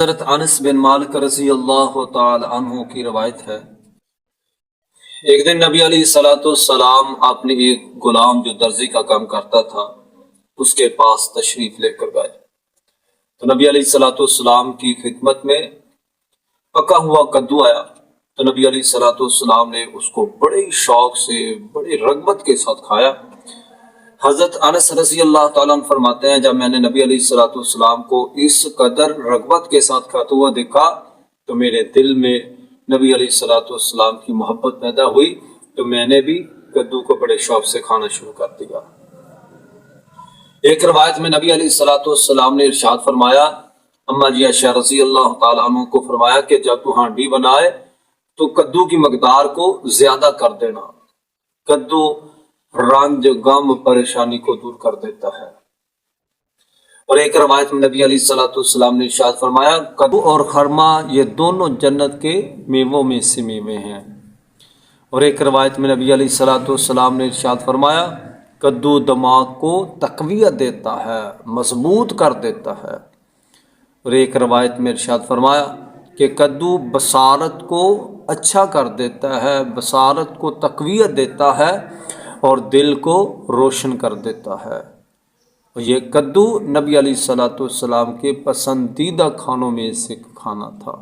حضرت انس بن مالک رضی اللہ تعالی عنہ کی روایت ہے، ایک دن نبی علیہ الصلوۃ والسلام اپنے ایک غلام جو درزی کا کام کرتا تھا اس کے پاس تشریف لے کر گئے تو نبی علیہ الصلوۃ والسلام کی خدمت میں پکا ہوا کدو آیا تو نبی علیہ الصلوۃ والسلام نے اس کو بڑے شوق سے بڑے رغبت کے ساتھ کھایا۔ حضرت انس رضی اللہ تعالیٰ عنہ فرماتے ہیں جب میں نے نبی علیہ الصلوۃ والسلام کو اس قدر رغبت کے ساتھ کھاتے ہوا دیکھا تو میرے دل میں نبی علیہ الصلوۃ والسلام کی محبت پیدا ہوئی تو میں نے بھی کدو کو بڑے شوق سے کھانا شروع کر دیا۔ ایک روایت میں نبی علیہ الصلوۃ والسلام نے ارشاد فرمایا، اما جی عائشہ رضی اللہ تعالیٰ عنہ کو فرمایا کہ جب تو ہانڈی بنائے تو کدو کی مقدار کو زیادہ کر دینا، کدو رنج غم پریشانی کو دور کر دیتا ہے۔ اور ایک روایت میں نبی علیہ الصلوۃ والسلام نے ارشاد فرمایا، کدو اور خرما یہ دونوں جنت کے میووں میں سے میوے ہیں۔ اور ایک روایت میں نبی علیہ الصلوۃ والسلام نے ارشاد فرمایا، کدو دماغ کو تقویت دیتا ہے، مضبوط کر دیتا ہے۔ اور ایک روایت میں ارشاد فرمایا کہ کدو بصارت کو اچھا کر دیتا ہے، بصارت کو تقویت دیتا ہے اور دل کو روشن کر دیتا ہے۔ اور یہ کدو نبی علیہ الصلوۃ والسلام کے پسندیدہ کھانوں میں سے ایک کھانا تھا،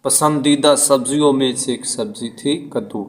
پسندیدہ سبزیوں میں سے ایک سبزی تھی کدو۔